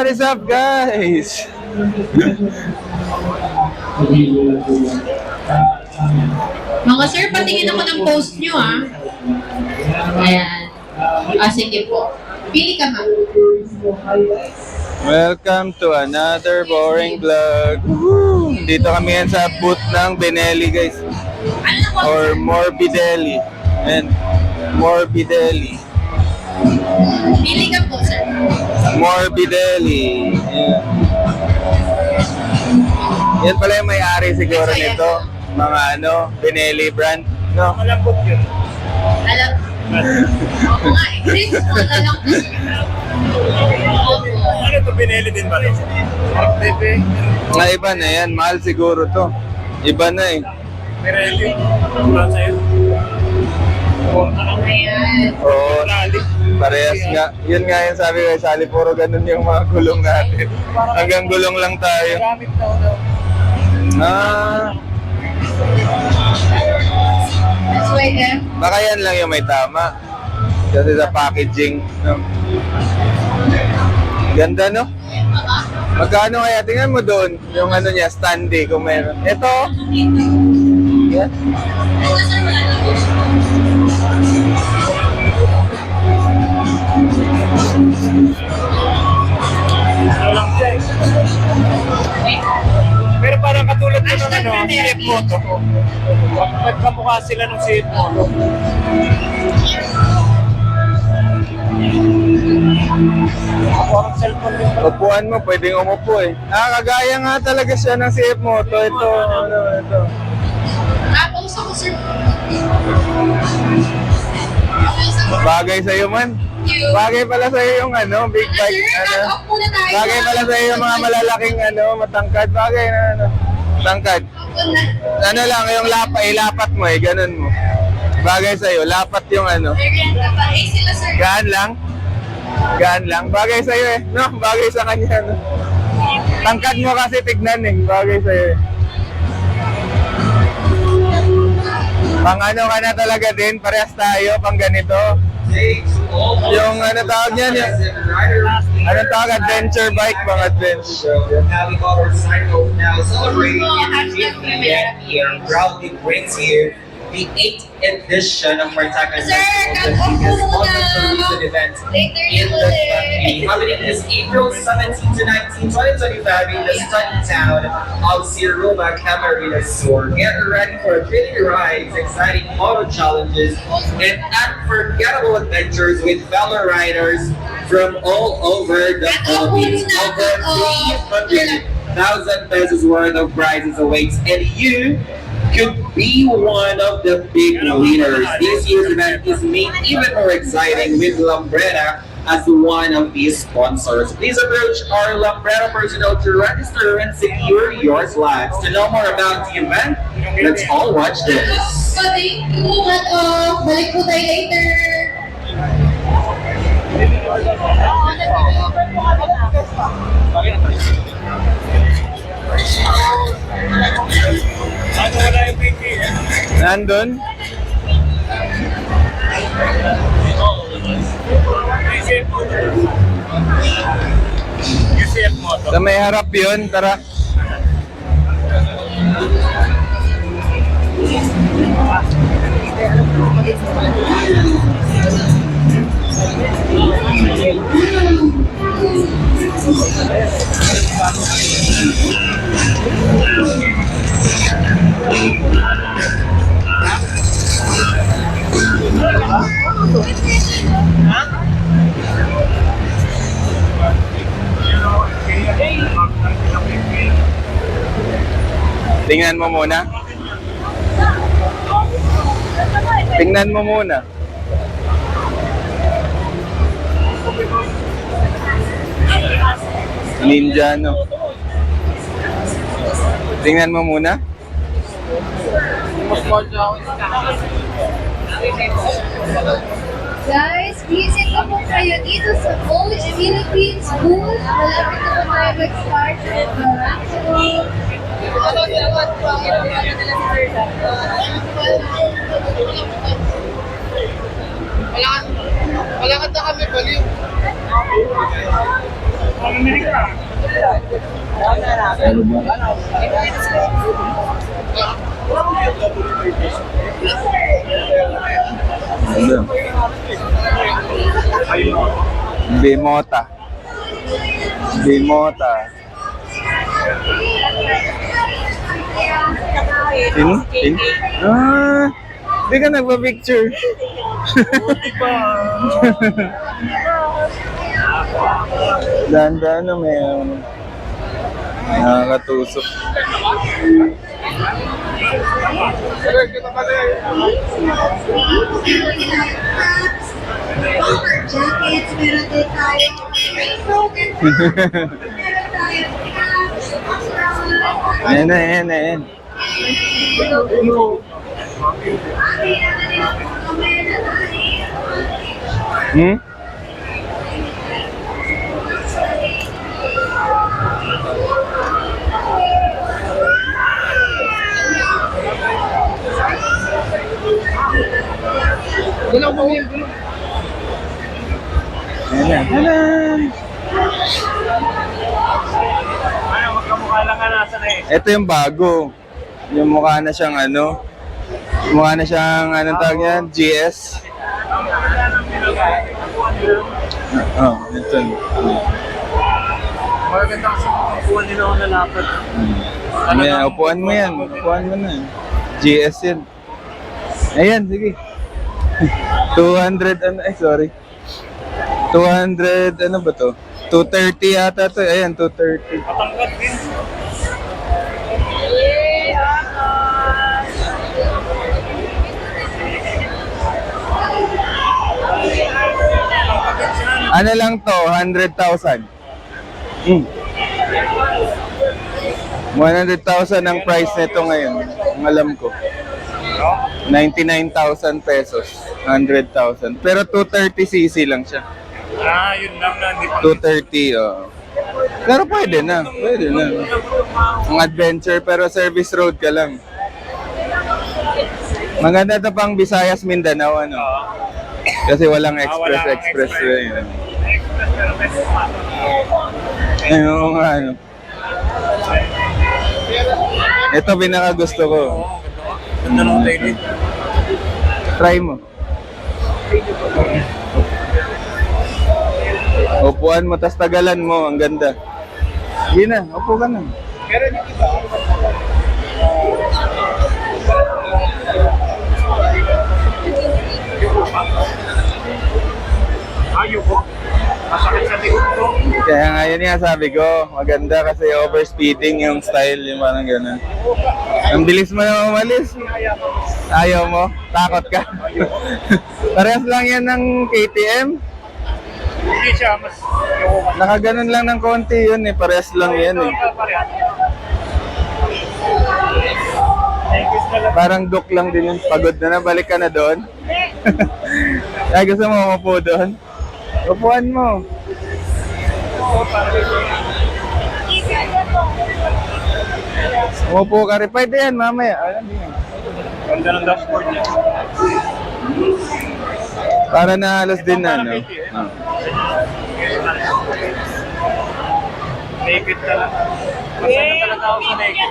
What is up, guys? Mga sir, patingin ako ng post nyo, ha? Ayan. Sige po. Pili ka, ma'am. Welcome to another boring vlog. Woo! Dito kami yan sa booth ng Benelli, guys. Or Morbidelli. And Morbidelli. Pili ka po, sir. Morbidelli. Yan. Yan pala yung may-ari siguro nito. Mga Benelli brand. No? Malambot yun. Alam. Oo nga, Chris, alam ko. Ano ito, Benelli din ba rin? Bebe. Nga iba na yan. Mahal siguro to. Iba na eh. Benelli. Wala sa'yo. Ayan. Oo. Parehas nga. Yun nga yung sabi ko, Sally, puro ganun yung mga gulong natin. Hanggang gulong lang tayo. Gamit na daw. That's why them. Baka yan lang yung may tama. Kasi sa packaging. No? Ganda, no? Magkano kaya? Tingnan mo doon. Yung niya, standee kung meron. Ito. Yan. Ano lang siya eh. Pero parang katulad ko ng CF Moto. Magkamukha sila ng CF Moto. Parang cellphone din ba? Upuan mo, pwedeng umupo eh. Kagaya nga talaga siya ng CF Moto. Ito, ito. Tapos ako, sir. Bagay sa'yo man. Bagay pala sa'yo yung big bike. Sir, cut-off muna tayo. Bagay pala sa'yo yung mga malalaking matangkad. Bagay na matangkad. Ano lang, yung ilapat mo ganun mo. Bagay sa'yo, lapat yung Merienda pa. Sila, sir. Gaan lang. Gaan lang. Bagay sa'yo eh. No, bagay sa kanya. No? Tangkad mo kasi tignan eh. Bagay sa'yo eh. Pang ka na talaga din, parehas tayo, pang ganito. Yung tawag niyan, yung tawag, adventure bike, pang adventure. Navi Motorcycles now celebrating its 50th year, proudly brings you the 8th edition of Martaca Sir, Festival, the cut-off biggest muna. tourism event Later in you the ulit. country. Happening this April 17 to 19, 2025 in the stunning town of Siroma, Camarines Sur. Get ready for thrilling rides, exciting moto challenges, and unforgettable adventures with fellow riders from all over the Philippines. Over 300,000 pesos worth of prizes awaits, and you could be one of the big winners. This year's event is made even more exciting with Lambretta as one of these sponsors. Please approach our Lambretta personnel to register and secure your slots. To know more about the event, let's all watch this. Thank you, cut-off. Balik po tayo later. Ano wala yung pinky eh? Nandun? CF Moto. Yung CF Moto. Sa may harap yun, tara. Tingnan mo muna. Tingnan mo muna. Ninja, no? Tingnan mo muna. Guys, visit na po kayo dito sa Polish Philippines booth. Malapit na po tayo mag-start ng marathon. Wala ka na kami baliw. Ano? Bimota. Bimota. Sino? Sino? Ah, di ka nagpa-picture. Dahan-dahan na may nakakatusok. Bomber jackets, meron din tayo. Meron tayo. Ayan na, ayan na, ayan. Hmm? Ayan na. Ayan. Ano, magkamukha lang nga nasa na eh. Ito yung bago. Yung mukha na siyang ano. Mukha na siyang anong tawag yan? GS. Oh, ito. Maganda kasi makukuha nila ako nalapat. Ayan, upuan mo yan. Upuan mo na. GS yan. Ayan, sige. 200, ano, ay sorry. 200, ano ba to? 230 yata to. Ayan, 230. Matangkat din. Ano lang to? 100,000. 100,000 ang price nito ngayon. Ang alam ko. 99,000 pesos. 100,000. Pero 230cc lang siya. Ah, yun lang na. Hindi pa. 230, oh. Pero pwede na. Pwede na. Ang adventure, pero service road ka lang. Maganda to pang Visayas, Mindanao, ano? Kasi walang express way. Ayun nga, ano. Ito pinaka gusto ko. Ganda ng tayo dito. Try mo. Upuan mo, tas tagalan mo. Ang ganda. Hindi na, upo ka na. Meron yung iba. Ayoko. Masakit sa likod ko. Kaya nga yun nga sabi ko, maganda kasi overspeeding yung style, yung parang gano'n. Ang bilis mo na umalis. Ayaw mo? Takot ka? Parehas lang yan ng KTM. Hindi siya, mas ayoko ka. Nakaganon lang ng konti yun eh. Parehas lang yan eh. Parang duk lang din yun. Pagod na, balik ka na doon. Kaya gusto mo umupo doon? Upuan mo. Umupo ka rin. Pwede yan mamaya. Alam mo yan. Ganda ng dashboard niya. Para na halos din na, no? Naked talaga. Masaya talaga ako sa naked.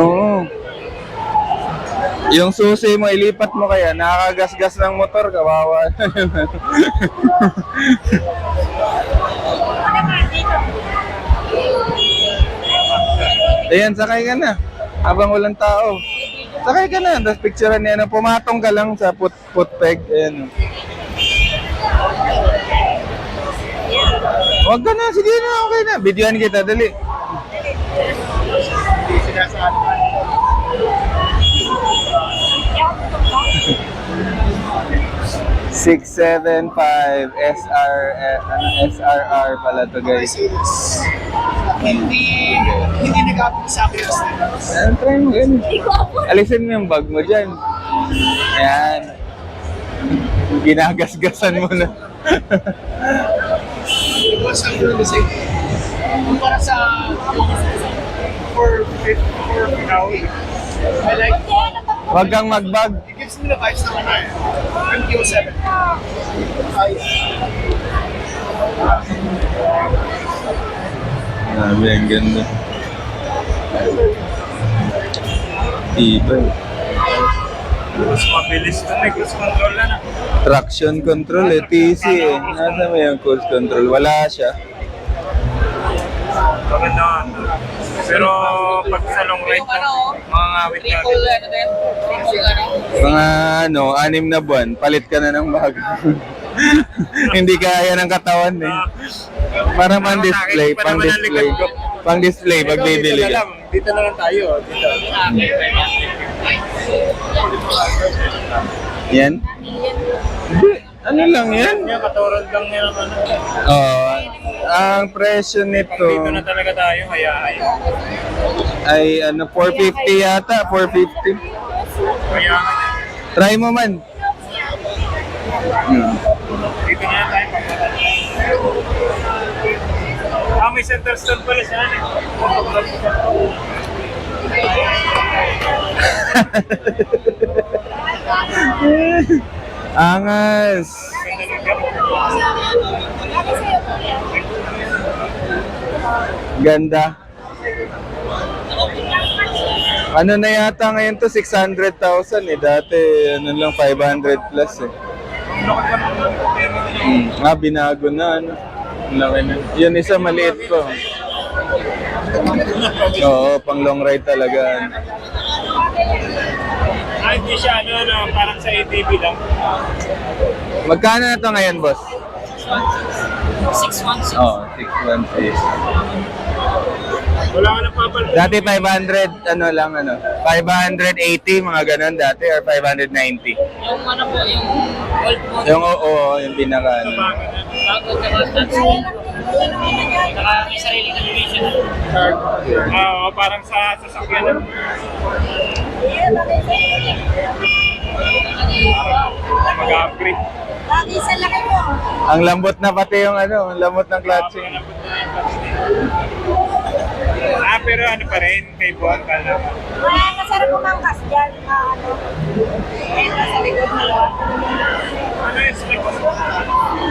Oo. Yung susi mo, ilipat mo kaya. Nakakagasgas ng motor, kawawa. Ayan, sakay ka na. Habang walang tao. Sakay ka na. Tapos picturean niya. Pumatong ka lang sa footpeg. Ayan. Huwag ka na. Sige na. Okay na. Videoan kita. Dali. 675 SRR pala to guys. Hindi nag-upload sa akin. Try mo yun. Alisin mo yung bag mo dyan. Ayan. Ginagasgasan mo na. What's up for the same? Para sa for now, I like Huwag kang magbag. it gives me the vibes na ano eh. MTO7. Sabi, ang ganda. Iba. Mas mabilis to, may cruise control na. Traction control eh, TC eh. Nasa mo yung cruise control? Wala siya. Maganda. Pero pag sa long ride to, mga ngawit natin. Mga 6 na buwan, palit ka na ng bago. Hindi kaya ng katawan eh. Para pang display, pang display. Pang display, pag bibili ka. Dito na lang tayo. Dito. Yan? Hindi. Ano lang yan? Yan, katurod lang yan. Oo. Ang presyo nito Dito na talaga tayo, kaya ay. ay 450 yata, 450. Kaya Try mo man. dito na tayo. May center stone pala siya. Angas. Ganda. Ano na yata ngayon to, 600,000 eh. Dati, lang, 500 plus eh. Binago na, ano. Ang laki na. Yun isa, maliit ko. Oo, pang long ride talaga. Hindi siya, parang sa ATV lang. Magkano na to ngayon, boss? 616. Oo, 616. Wala ka nang papal. Dati 500, 580, mga ganun dati, or 590. Yung ano po, yung old mo. Yung yung pinaka, Bago saka may sariling animation. Oo, parang sa sasakyan. Mag-upgrade. Lagi sa laki mo. Ang lambot na pati yung ang lambot ng clutching. Pero ano pa rin, kay buwan ka lang. Masarap umangkas dyan. Ayun na sa likod mo. Ano yung spec?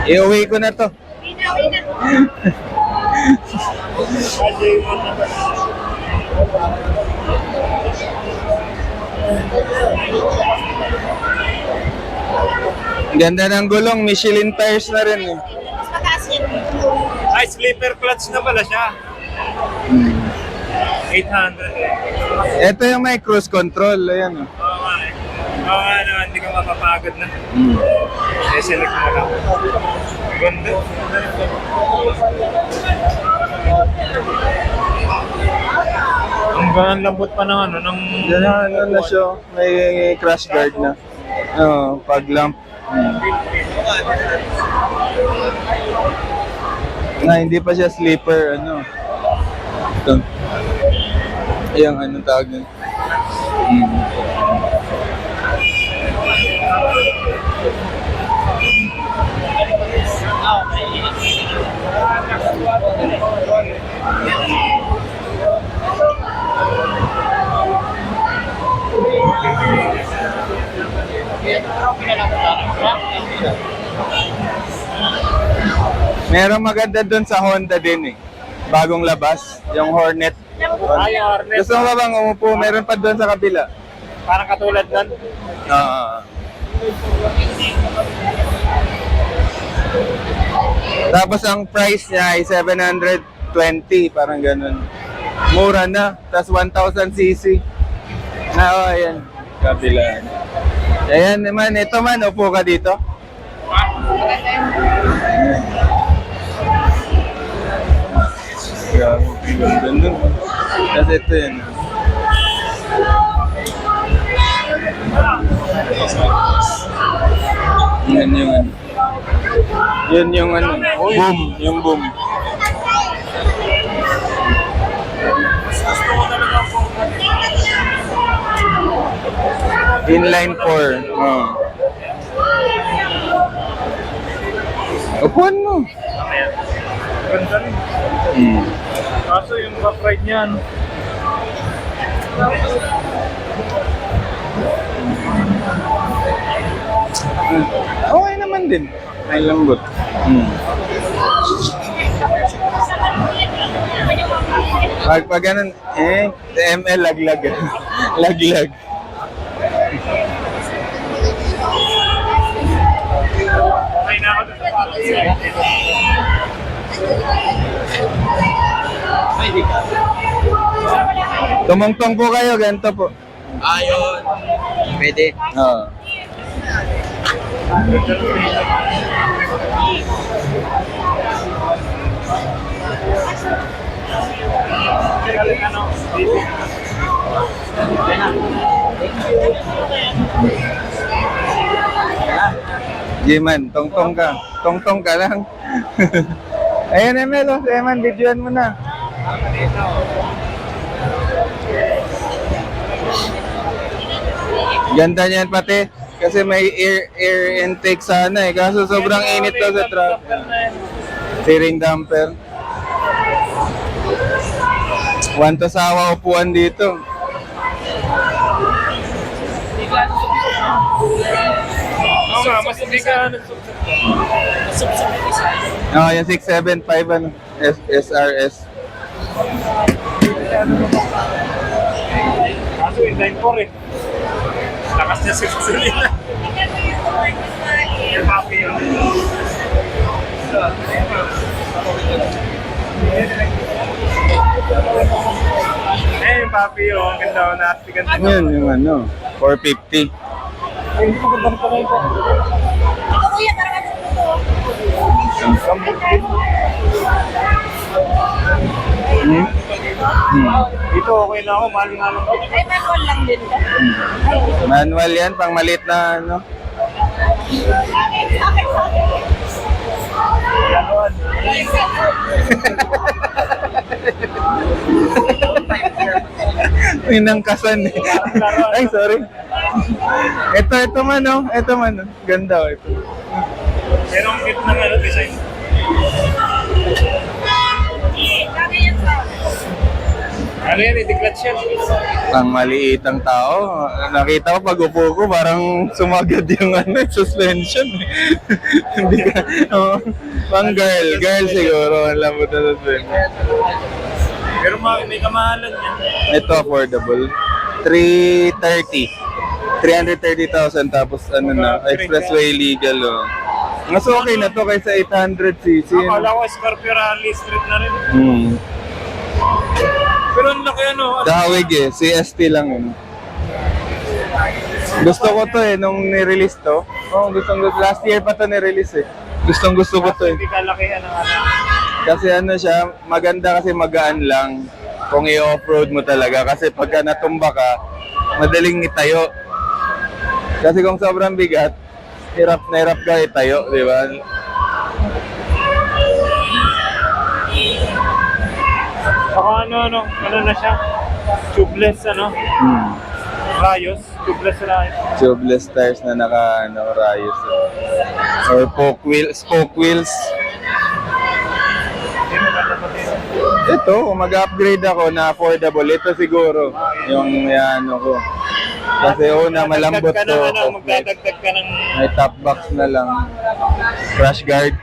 Iuwi ko na to. Pinawi na. Ganda ng gulong, Michelin tires na rin eh. Mas mataas yan. Ay, sleeper clutch na pala siya. 800 eh. Ito yung may cruise control, ayan oh. Oo nga eh. Oo nga naman, hindi ka mapapagod na. Select mo lang. Ganda. Ang lambot pa ng Yan na siya, may crash guard na. Pag lamp. Hindi pa siya sleeper, Ito. Yung tawag nun. Merong maganda doon sa Honda din eh. Bagong labas, yung Hornet. Ay, Hornet. Gusto mo ba bang umupo? Meron pa doon sa kabila. Parang katulad nun. Tapos ang price niya ay 720, parang ganun. Mura na, tas 1,000 cc. Ayan, kabila. Ayan naman, ito man, upo ka dito. Grabe, ganda. Kasi ito yun. Yun yung boom, yung boom. Inline 4. Upuan mo. Ganda rin. Kaso yung rough ride niya, Okay naman din. Ay lambot. Pag ganun, ML laglag. Laglag. Okay na ako dun sa papi. Tumungtong po kayo, ganito po. Ayun. Pwede. Oo. Ano? Jiman, tongtong ka. Tongtong ka lang. Ayun, ML, oh. Si Eman, videoan mo na. Ganda niyan pati. Kasi may air intake sana eh. Kaso sobrang init daw sa truck. Steering damper. Wanto sawa upuan dito. Oo nga, mas hindi ka Oo, yung 675 ano, SRS. Kaso inline ko rin. Lakas niya sa gasolina. Yung papi yun. Yung papi yun. Ang ganda ko na. Yun, yung ano, 450. Ito kuya, parang ano Hmm? Dito okay na ako. Mahal nga lang. Ay, manual lang din ka. Manual yan, pang maliit na ano. Inangkasan eh. Ay, sorry. Ito man oh. Ito man oh. Ganda oh, ito. Pero ang cute ng ano, design. Ano yan, i-declutch yan. Pang maliit ang tao. Nakita ko pag upo ko, parang sumagad yung ano, suspension. Hindi ka, oh. Pang girl siguro. Alam mo na suspension. Pero may kamahalan yan. Ito affordable. 330. 330,000 tapos ano na, expressway legal oh. Mas okay na to kaysa 800cc. Akala ko Scorpio Rally Street na rin. Pero ang laki ano. Dahawig eh, CST lang yun. Gusto ko to eh, nung nirelease to. Oh, last year pa to nirelease eh. Gusto ko to eh. Hindi kalakihan ng ano. Kasi ano siya, maganda kasi magaan lang kung i-offroad mo talaga. Kasi pagka natumba ka, madaling itayo. Kasi kung sobrang bigat, hirap na hirap ka itayo, di ba? Saka ano na siya. Tubeless Rayos. Tubeless Rayos. Tubeless tires na naka rayos. Or spoke wheels. Ito, kung mag-upgrade ako na affordable, ito siguro yung ano ko. Kasi una, malambot to. Magdadagdag ka ng May top box na lang. Crash guard.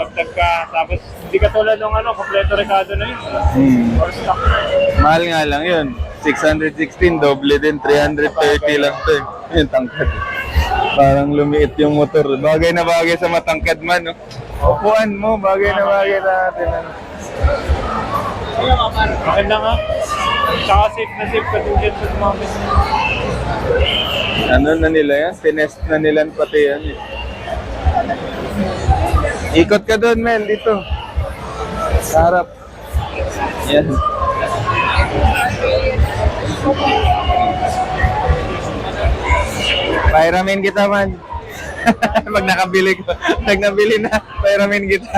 dagdag ka. Tapos hindi ka tulad ng kompleto Ricardo na yun. Or stock. Mahal nga lang yun. 616, doble din. 330 lang to. Yung tangkad. Parang lumiit yung motor. Bagay na bagay sa matangkad man. No? Upuan mo, bagay na bagay sa atin. Ano? Maganda nga. Tsaka safe na safe ka din dyan sa dumamit. Ano na nila yan? Tinest na nila pati yan. Eh. Ikot ka doon, Mel, dito. Sa harap. Yan. Pairamin kita, man. Pag nakabili ko. Pag nabili na, pairamin kita.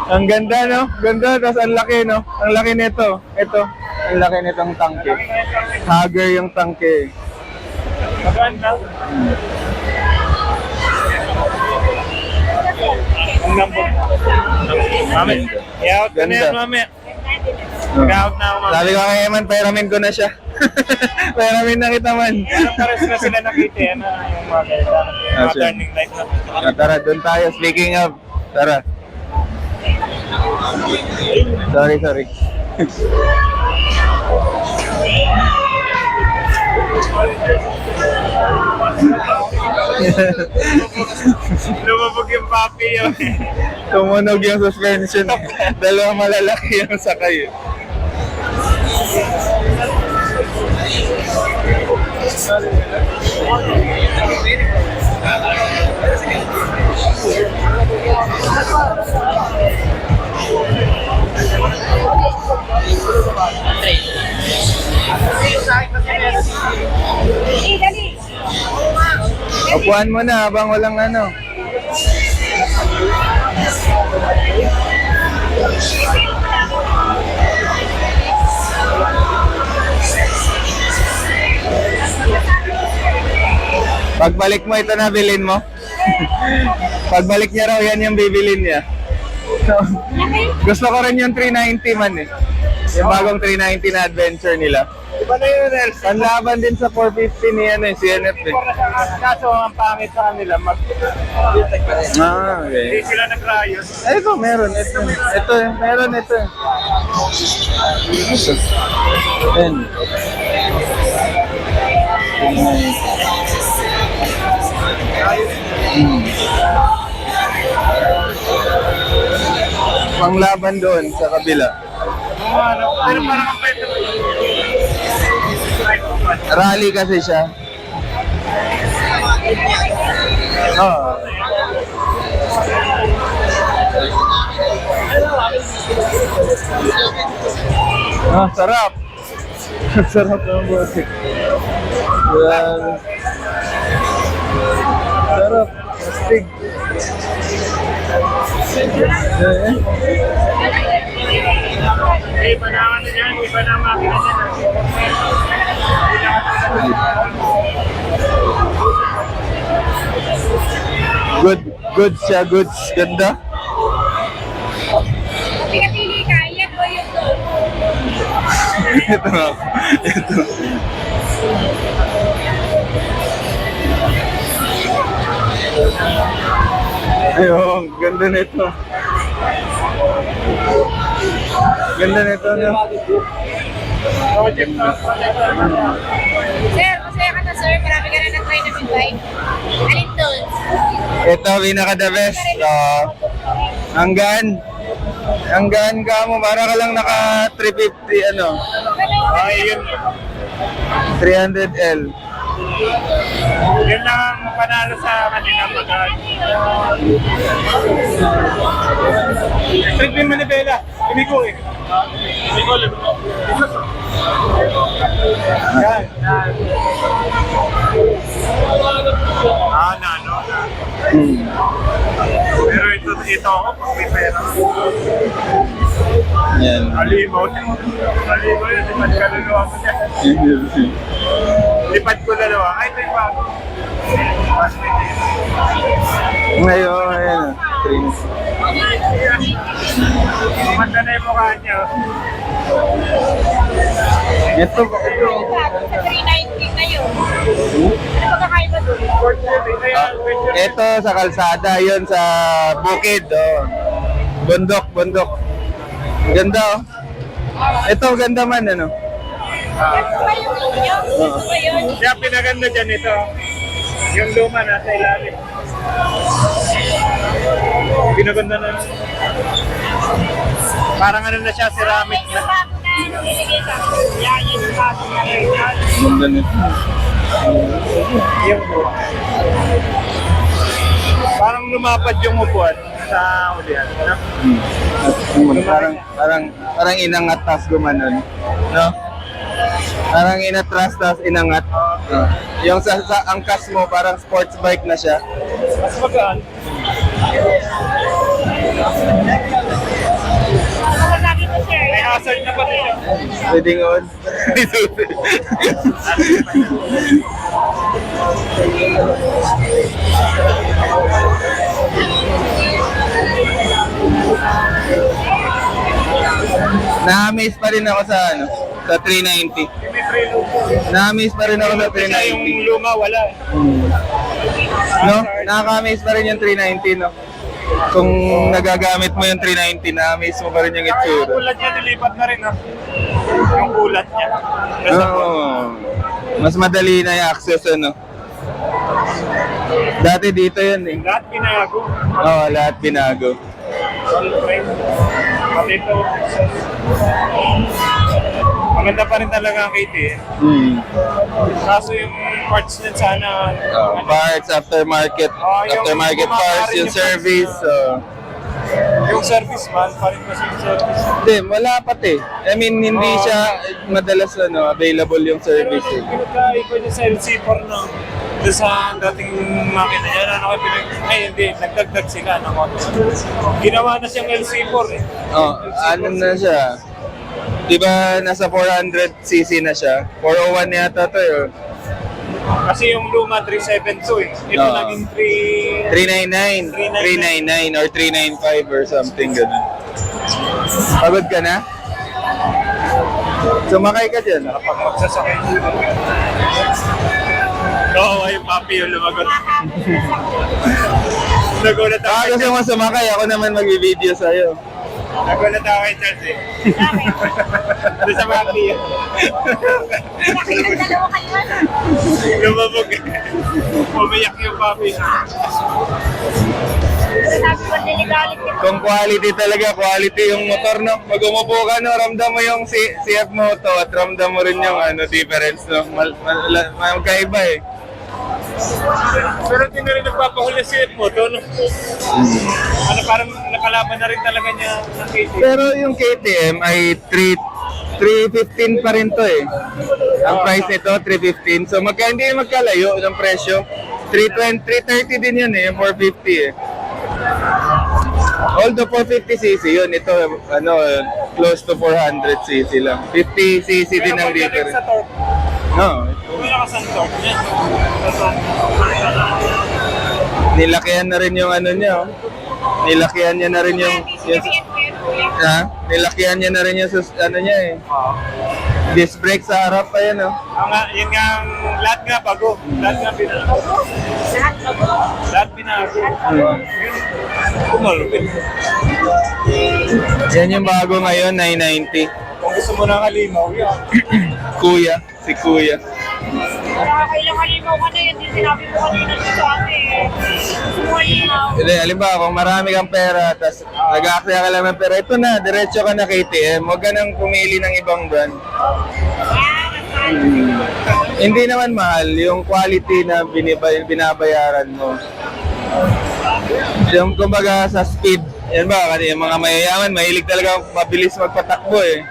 Ang ganda, no? Ganda, tapos ang laki, no? Ang laki nito. Ito. Ang laki nitong tangke. Hugger yung tangke. Maganda. Ang lambot. Mami, i-out ka na yan, mami. Mag-out na ako, mami. Sabi ko kay Eman, pairamin ko na siya. Pairamin na kita, man. Pero pares na sila nakita yan, yung mga ganito. Mga sure. turning light na. Tara, doon tayo. Speaking of, tara. Sorry. Lumabog yung papi yun. Tumunog yung suspension. Dalawang malalaki yung sakay. Upuan mo na habang walang ano. Pagbalik mo, ito na bilhin mo. Pagbalik niya raw, yan yung bibilin niya. So, gusto ko rin yung 390 man eh. Yung bagong 390 na adventure nila. Iba na yun, Nelson. Ang laban din sa 450 ni ano, eh, CNF eh. Kaso ang pangit sa kanila, Ah, hindi okay. sila nag-riot. Ay, ito, meron. Ito, meron ito. Ayan. Panglaban doon sa kabila. Pero parang ang pwede. Rally kasi siya. Oh. Ah, sarap. Sarap ng bote. Grabe. Sarap. Astig. Iba na ano yan, iba na makina yan. Good siya, goods. Ganda. Pinapili ka, yan o yung Ito nga. Ito. Ayun, ganda nito. Ganda nito, no? Sir, masaya ka na sir. Marami ka na na-try na bike. Alin doon? Ito, pinaka-the best. Hanggaan. Hanggaan ka mo. Para ka lang naka 350, ano? Ay, yun. 300L. Yun lang ang panalo sa kanila pag Street din Manibela. Imiko eh. Imiko. Yan. Nano. Pero ito ako pag may pera. Yan. Alimaw. Alimaw yun. Lipad ka lalawa ko niya. Lipad ko lalawa. Ay, ito yung bago. Ngayon, ayan. Kumanda na yung mukha niya. Ito. Sa 390 na yun. Ano ba kakaiba doon? Ito sa kalsada, yon sa bukid. Oh. Bundok. Ganda, oh. Ito, ganda man, ano? Ito ba yung inyo? Ito ba yun? Kaya pinaganda dyan ito. Yung luma nasa ilalim. Pinaganda na. Parang ano na siya, ceramic Yung na. bago na nilagay sa yan, yung bago na Ganda nito. Yung parang lumapad yung upuan sa ulian. Parang inangat tas gumanon. No? Parang inatras tas inangat. Yung sa angkas mo parang sports bike na siya. Mas magaan. Masasabi ko sir. May hazard na pati siya. Pwedeng on. Na-amaze pa rin ako sa ano, sa 390. May trailer. Na-amaze pa rin ako sa Kaya yung 390. luma wala. No? Nakaka-amaze pa rin yung 390, no? Kung nagagamit mo yung 390 na, mismo pa rin yung Saka yung itsura. ulat niya, nilipat na rin, ha? Yung ulat niya. Nasa Oo. Mas madali na yung access, ano. Dati dito yun eh. lahat pinayago. Oo, lahat binago. All frame. Pati ito. Maganda pa rin talaga ang KTM. Kaso yung parts niyan sana, Parts, aftermarket, Yung aftermarket parts, yung service. yung service man, pa rin kasi yung service. Hindi, wala pati. I mean, hindi siya madalas available yung Pero service. nung pinagkaiba niya sa LC4 no, doon sa dating makina niya, hindi, nagdagdag sila ng auto. Ginawa na siyang LC4 eh. Ano na siya? Di ba nasa 400cc na siya? 401 yata to yun. Kasi yung luma 372 eh. Ito Oo. naging 399 or 395 or something ganun. Pagod ka na? Sumakay ka dyan. pag magsasakay. Oo, yung papi yung lumagot. Nagulat ako kay Gusto mo sumakay, ako naman mag-video sa'yo. Nagulat ako kay Charles eh. Doon sa papi yun. Nakailang dalawa kayo ano? Lumabog eh. Umiyak yung papi. Sabi ko, niligalit ko. Kung quality talaga, quality yung motor, no? Pag umupo ka, no, ramdam mo yung CF Moto at ramdam mo rin yung difference, no? Magkaiba eh. Pero hindi na rin nagpapahuli si Moto, no? Ano, parang nakalaban na rin talaga niya ng KTM. Pero yung KTM ay 315 pa rin to eh. Ang price nito, 315. So hindi magkalayo ng presyo. 330 din yun eh, yung 450 eh. Although 450cc yun, ito close to 400cc lang. 50cc din ang pagdating difference. sa torque, No, wala ka sa torque niya. nilakihan na rin yung niya. Oh. Nilakihan niya na rin yung nilakihan niya na rin yung niya eh. Disc brake sa harap pa yan oh. Yun nga, lahat nga bago. Lahat nga binago. Lahat binago. Kumalupit. Yan yung bago ngayon, 990. Kung gusto mo na kalimaw, yan. Kuya, si Kuya. Nakakailang halimaw ka na yun. Yung sinabi mo kanina dito ate. Gusto mo halimaw. Hindi, halimbawa, kung marami kang pera, tapos nag-aaksaya ka lang ng pera, ito na, diretso ka na KTM, huwag ka nang pumili ng ibang brand. Hindi naman mahal, yung quality na binabayaran mo. Yung kumbaga sa speed, yan ba, kasi yung mga mayayaman, mahilig talaga mabilis magpatakbo eh.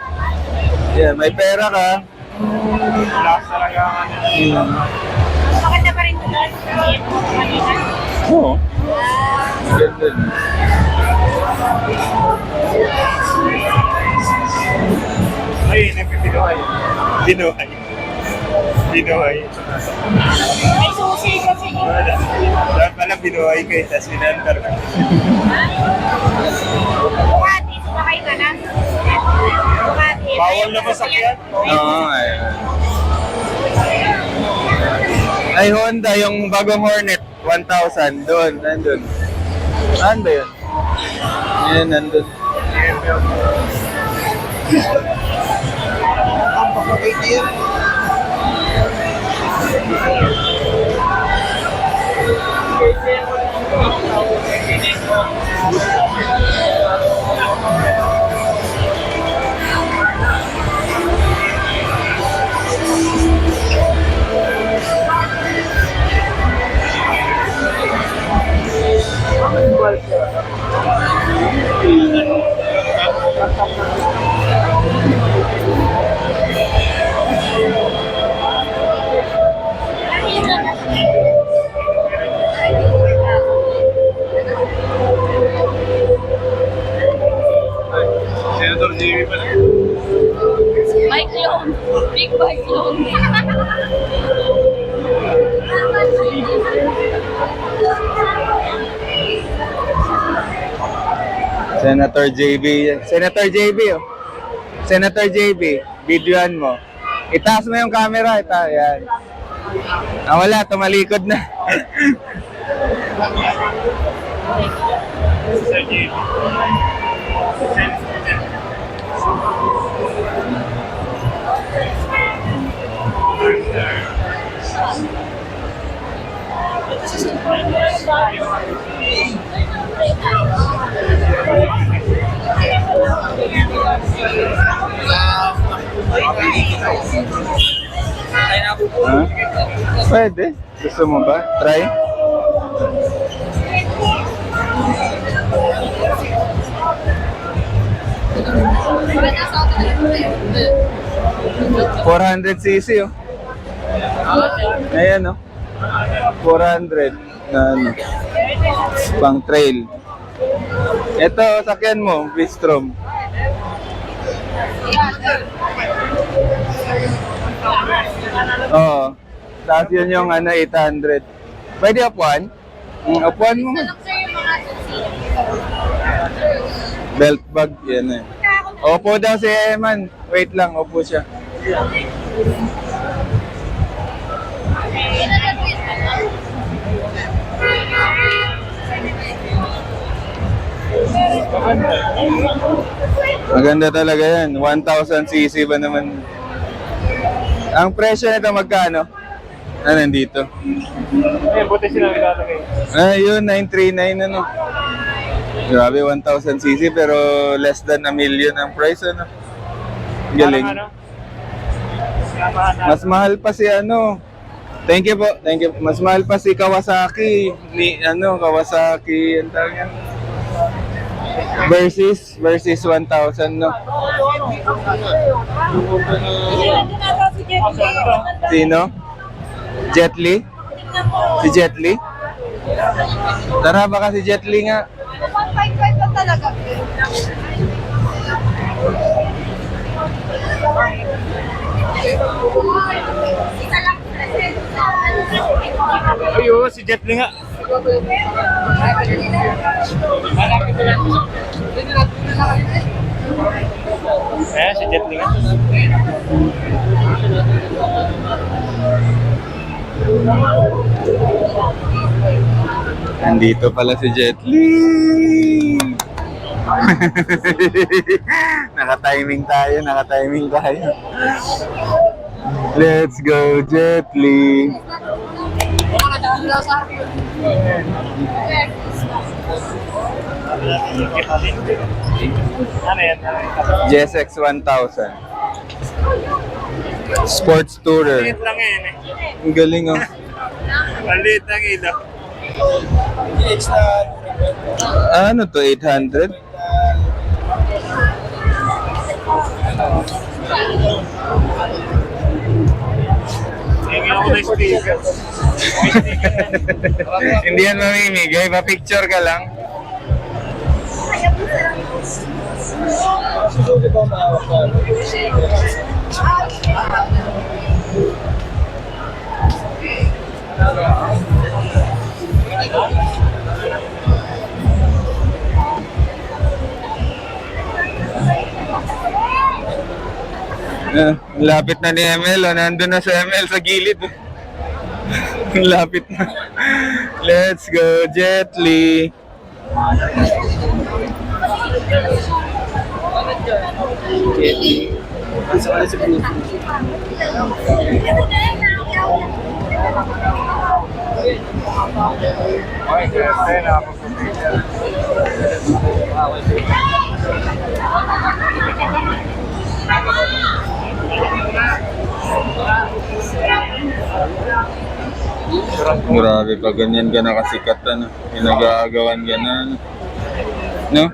Yan, may pera ka. Lahat talaga ang Maganda pa rin ito doon. Kanina. Oo. Ganda. Ay, nagpipinuhay. Binuhay. Binuhay. May susi kasi. Dapat pala binuhay ko eh, tapos binantar ko. Bukati, sumakay ka na. Bukati. Bawal na masakyan. Oo, ayun. Ay, Honda, yung bagong Hornet, 1,000, doon, nandun. Saan ba yun? Yan, nandun. Senator Jimmy pala. Bike loan. Big bike loan. Senator JB. Senator JB, oh. Senator JB, videoan mo. Itaas mo yung camera, yan. Wala, tumalikod na. Sir JB. Ha? Pwede. Gusto mo ba? Try? $400cc oh. Ayan oh. 400 na ano. Pang trail. Ito, sakyan mo, Bistrom. Oo. Tapos yun yung ano, 800. Pwede upuan? Upuan mo. Lang sir yung mga susi. Belt bag, yan eh. Opo daw si Eman. Wait lang, opo siya. Maganda talaga yan. 1,000cc ba naman? Ang presyo nito magkano? Ah, nandito. Ayun, buti sila nilalagay. Ayun, 939 ano. Grabe, 1,000cc pero less than a million ang price ano. Galing. Parang ano? Samahan na. Mas mahal pa si ano. Thank you po. Thank you. Mas mahal pa si Kawasaki. Ni ano, Kawasaki ang tawag yan. Versus 1,000 no. Sino? Jet Li? Si Jet Li? Tara baka si Jet Li nga. 155 lang talaga. Isa lang. Ay, oo, si Jet Li nga. Eh, si Jet Li nga. Nandito pala si Jet Li. Naka-timing tayo. Let's go, Jet Li. Ano yan? GSX 1000. Sports Tourer. Maliit lang yan eh. Ang galing oh. Maliit lang ilo. Ano to, 800? Hingi ako na sticker. May sticker yan. Hindi yan mamimigay, pa-picture ka lang. Lapit na ni ML, oh. Nandun na sa ML sa gilid. Lapit na. Let's go, Jet Li. Grabe, pag ganyan ka nakasikat, ano, pinag-aagawan ka na, ano. No?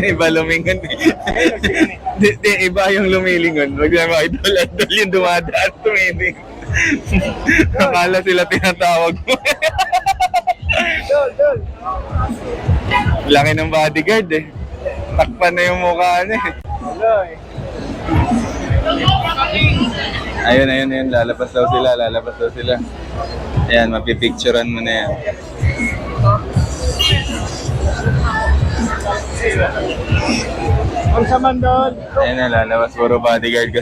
Iba lumingon eh. Di, iba yung lumilingon. Wag na mga idol yung dumadaan tumiling. Akala sila tinatawag mo. Laki ng bodyguard eh. Takpan na yung mukha niya eh. Wala eh. Ayun. Lalabas daw sila. Ayan, mapipicturean mo na yan. Ang saman doon. Ayun na, lalabas. Puro bodyguard ka sa